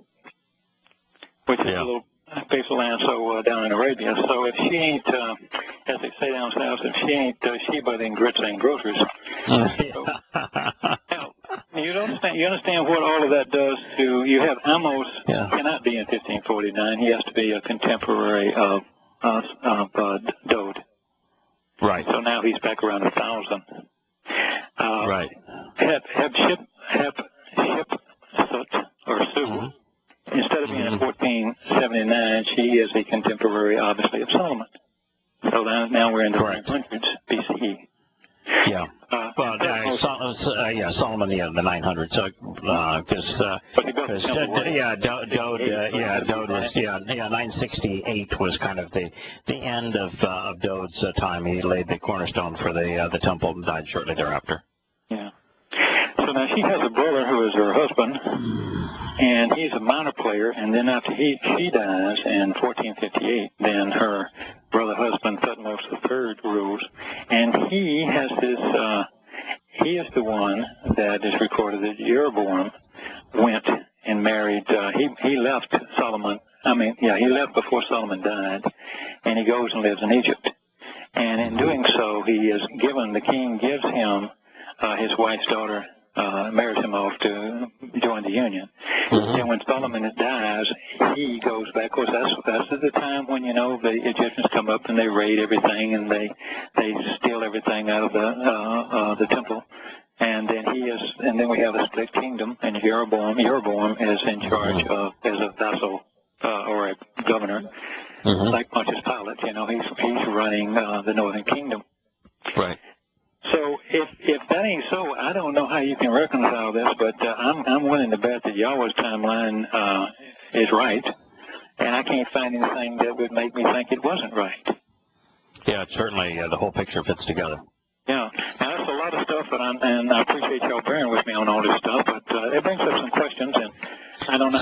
which is a little piece of land down in Arabia. So if she ain't, as they say down south, if she ain't Sheba, then grits ain't groceries. Now, you understand what all of that does to, you have Amos cannot be in 1549. He has to be a contemporary of Dode.
Right.
So now he's back around 1,000.
Right.
Hatshepsut, or Su, instead of being in 1479, she is a contemporary, obviously, of Solomon. So now we're in the 900s BCE.
Yeah. Solomon, the 900s. So, Dode was 968 was kind of the end of Dode's time. He laid the cornerstone for the temple and died shortly thereafter.
Yeah. So now she has a brother who is her husband, and he's a minor player. And then after she dies in 1458, then her brother husband Thutmose III rules, and he has this. He is the one that is recorded that Jeroboam went and married. He left Solomon he left before Solomon died, and he goes and lives in Egypt. And in doing so, the king gives him his wife's daughter, marries him off to join the union. And when Solomon dies, he goes back. Of course, that's the time when, the Egyptians come up and they raid everything and they steal everything out of the temple. And then we have a split kingdom, and Jeroboam is in charge as a vassal or a governor, like Pontius Pilate. He's running the northern kingdom.
Right.
So if that ain't so, I don't know how you can reconcile this, but I'm willing to bet that Yahweh's timeline is right, and I can't find anything that would make me think it wasn't right.
Yeah, certainly the whole picture fits together.
Yeah, now that's a lot of stuff, and I appreciate y'all bearing with me on all this stuff, but it brings up some questions, and I don't know.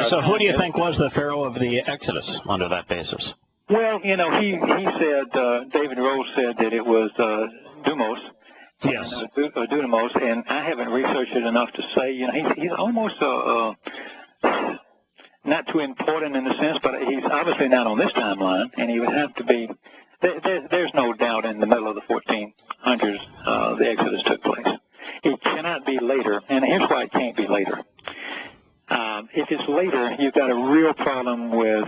So who do you think was the Pharaoh of the Exodus under that basis?
Well, he said, David Rose said that it was Dumos.
Yes.
Dudamos, and I haven't researched it enough to say, he's almost not too important in the sense, but he's obviously not on this timeline, and he would have to be, there's no doubt in the middle of the 1400s the Exodus took place. It cannot be later, and here's why it can't be later. If it's later, you've got a real problem with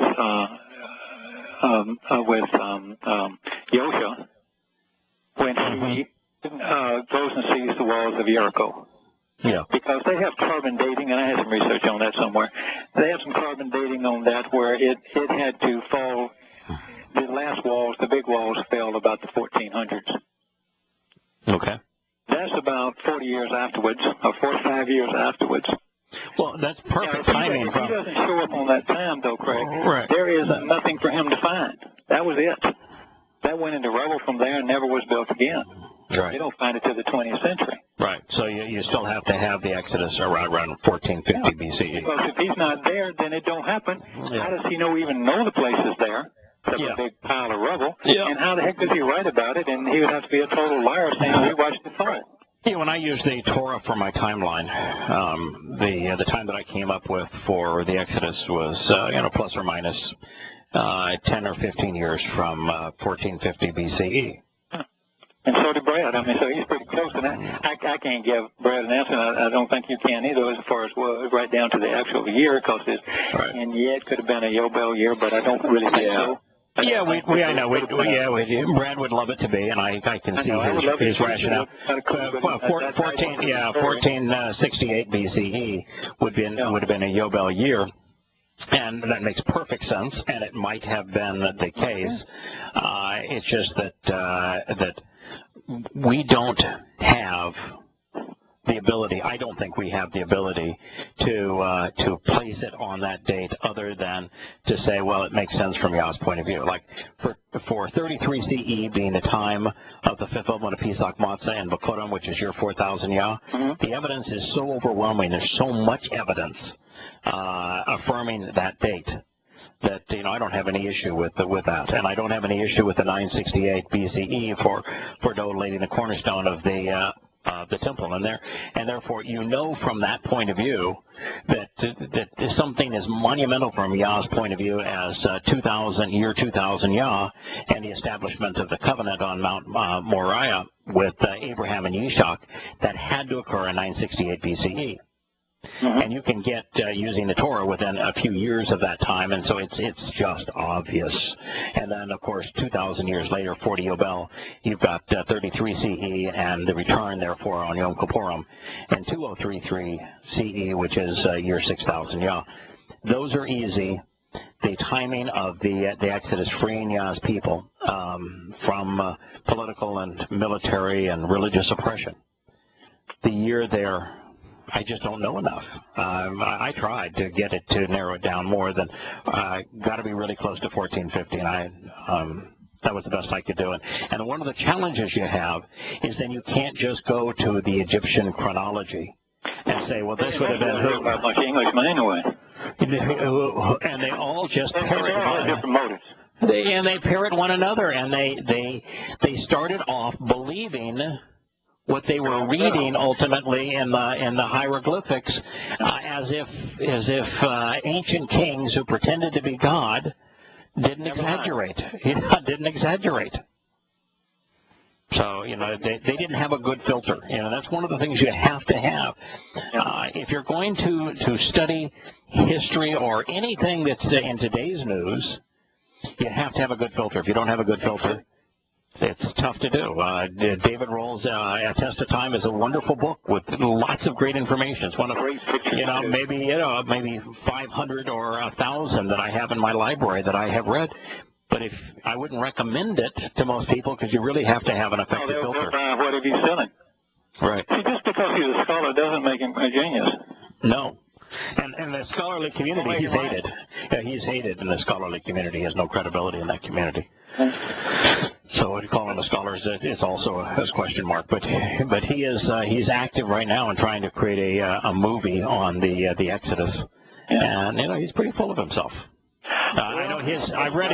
Yosha when he goes and sees the walls of Jericho.
Yeah.
Because they have carbon dating, and I had some research on that somewhere. They have some carbon dating on that where it had to fall, the last walls, the big walls, fell about the 1400s.
Okay.
That's about 40 years afterwards, or 45 years afterwards.
Well, that's perfect timing.
If he doesn't show up on that time, though, Craig,
right.
There is nothing for him to find. That was it. That went into rubble from there and never was built again.
Right.
You don't find it till the 20th century.
Right. So you still have to have the Exodus around 1450 BCE.
Because if he's not there, then it don't happen. Yeah. How does he even know the place is there? That's a big pile of rubble. Yeah. And how the heck does he write about it? And he would have to be a total liar saying we watched it fall.
Yeah, when I use the Torah for my timeline, the time that I came up with for the Exodus was plus or minus 10 or 15 years from 1450 BCE.
And so did Brad. So he's pretty close to that. I can't give Brad an answer, and I don't think you can either as far as right down to the actual year, because and it could have been a Yobel year, but I don't really think so.
Yeah, I know. Brad would love it to be, and I can see his rationale. 1468 BCE would have been a Yobel year. And that makes perfect sense, and it might have been the case. It's just that we don't have the ability. I don't think we have the ability to place it on that date, other than to say, well, it makes sense from Yah's point of view. Like for 33 CE being the time of the fulfillment of Pesach Matzah and Bakorim, which is year 4000 Yah, the evidence is so overwhelming. There's so much evidence affirming that date that I don't have any issue with that, and I don't have any issue with the 968 BCE for donating the cornerstone of the temple, and therefore from that point of view that something is monumental from Yah's point of view as 2000 Yah, and the establishment of the covenant on Mount Moriah with Abraham and Yishak that had to occur in 968 BCE. And you can get using the Torah within a few years of that time, and so it's just obvious. And then, of course, 2,000 years later, 40 Yobel, you've got 33 CE and the return, therefore, on Yom Kippurim, and 2033 CE, which is year 6,000 Yah. Those are easy. The timing of the Exodus freeing Yah's people from political and military and religious oppression. The year there, I just don't know enough. I tried to get it to narrow it down more than got to be really close to 1450, and that was the best I could do. And one of the challenges you have is then you can't just go to the Egyptian chronology and say, well, this would have been who.
Not much Englishman anyway.
And they all just parrot different motives. They parrot one another, and they started off believing what they were reading ultimately in the hieroglyphics, as if ancient kings who pretended to be God didn't exaggerate. Didn't exaggerate. So, they didn't have a good filter. That's one of the things you have to have. If you're going to study history or anything that's in today's news, you have to have a good filter. If you don't have a good filter, it's tough to do. David Roll's A Test of Time is a wonderful book with lots of great information. It's one of, maybe 500 or 1,000 that I have in my library that I have read. But I wouldn't recommend it to most people because you really have to have an effective filter.
What if he's selling?
Right.
See, just because he's a scholar doesn't make him a genius.
No. And the scholarly community, he's hated. Yeah, he's hated in the scholarly community. He has no credibility in that community. So to call him a scholar is also a question mark. But he's active right now in trying to create a movie on the Exodus, and he's pretty full of himself. I know I read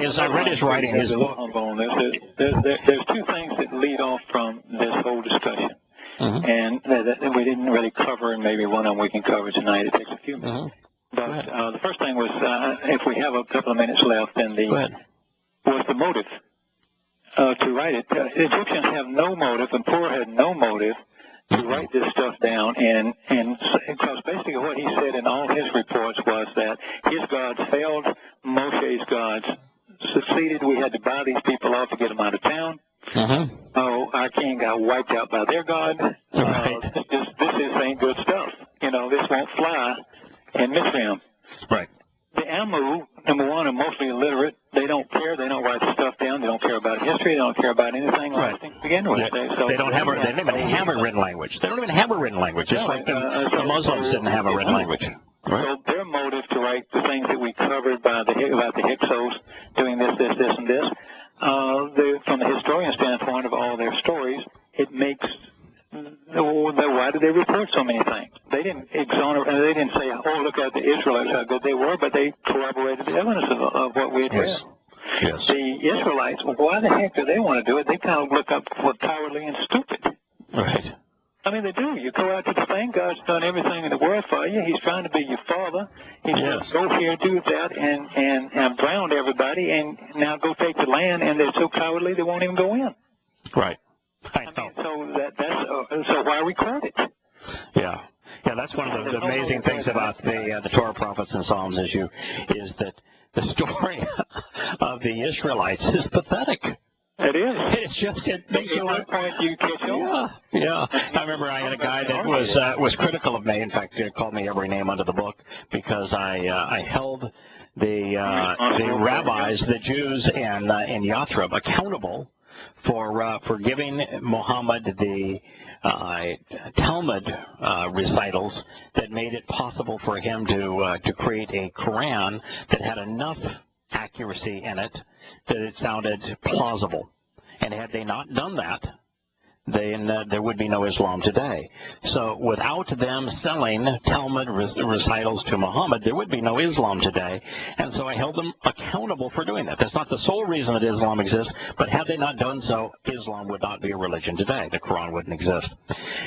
his writing. His book.
There's two things that lead off from this whole discussion, and that we didn't really cover, and maybe one of them we can cover tonight. It takes a few minutes. But the first thing was, if we have a couple of minutes left, then was the motive to write it. The Egyptians have no motive, and Puah had no motive to write this stuff down, and because basically what he said in all his reports was that his gods failed, Moshe's gods succeeded. We had to buy these people off to get them out of town. Oh, our king got wiped out by their god. This ain't good stuff. This won't fly in Mitzrayim.
Right.
The Amu, number one, are mostly illiterate. They don't care. They don't write the stuff down. They don't care about history. They don't care about anything like that to begin with.
They don't even have a written language. They don't even have a written language. Just like the Muslims didn't have a written language. Right.
So their motive to write the things that we covered about the Hyksos doing this, and this, from the historian standpoint of all their stories, it makes why did they report so many things? They didn't exonerate. They didn't say, "Oh, look at the Israelites how good they were," but they corroborated the evidence of what we had read.
Yes.
The Israelites, why the heck do they want to do it? They kind of look up for cowardly and stupid.
Right.
I mean, they do. You go out to the thing, God's done everything in the world for you. He's trying to be your father. He's going to go here, do that, and have drowned everybody, and now go take the land, and they're so cowardly they won't even go in.
Right. I
mean, so why record it?
Yeah, that's one of the amazing things about the Torah, prophets, and Psalms is that the story of the Israelites is pathetic.
It is.
It makes you want
you catch on.
Yeah. I remember I had a guy that was critical of me. In fact, he called me every name under the book because I held the rabbis, the Jews in Yathrib accountable for giving Muhammad the Talmud recitals that made it possible for him to create a Quran that had enough accuracy in it that it sounded plausible. And had they not done that, then there would be no Islam today. So without them selling Talmud recitals to Muhammad, there would be no Islam today. And so I held them accountable for doing that. That's not the sole reason that Islam exists, but had they not done so, Islam would not be a religion today. The Quran wouldn't exist.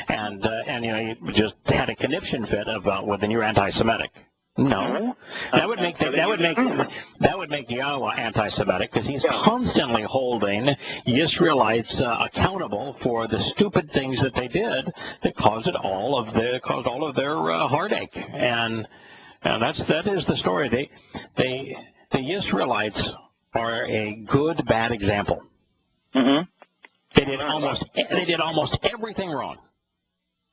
And you just had a conniption fit about, well, then you're anti-Semitic. No, that would make Yahowah anti-Semitic because he's constantly holding Israelites accountable for the stupid things that they did that caused all of their heartache, and that is the story. The Israelites are a good bad example. They did almost everything wrong.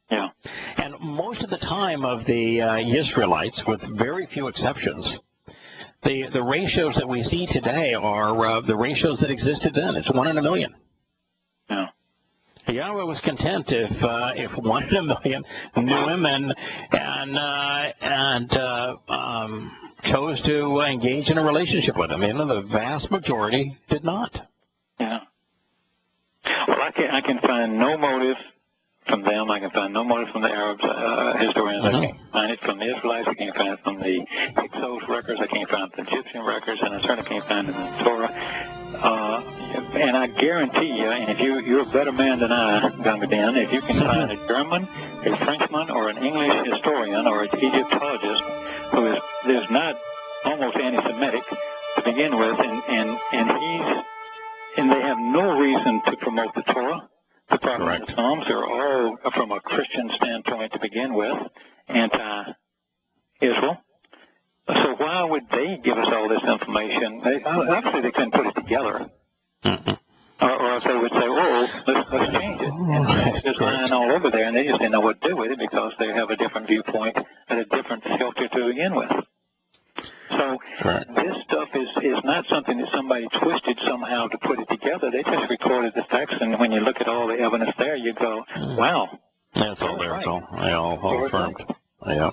Yeah.
And most of the time of the Israelites, with very few exceptions, the ratios that we see today are the ratios that existed then. It's 1 in a million.
Yeah.
Yahweh was content if 1 in a million knew him and chose to engage in a relationship with him. The vast majority did not.
Yeah. Well, I can find no motive from them. I can find no motive from the Arabs historians. I can't find it from the Israelites. I can't find it from the Hyksos records. I can't find it from the Egyptian records, and I certainly can't find it in the Torah. And I guarantee you, and if you're a better man than I, Gunga Dan, if you can find a German, a Frenchman, or an English historian or an Egyptologist who is not almost anti-Semitic to begin with, and they have no reason to promote the Torah. The prophets and the Psalms are all, from a Christian standpoint to begin with, anti-Israel. So why would they give us all this information? Obviously, they couldn't put it together.
Mm-hmm.
Or if they would say, let's change it. And there's lying all over there, and they just didn't know what to do with it because they have a different viewpoint and a different filter to begin with. So this stuff is not something that somebody twisted somehow to put it together. They just recorded the facts, and when you look at all the evidence there, you go, wow.
Yeah, it's all there. It's all affirmed. Yeah.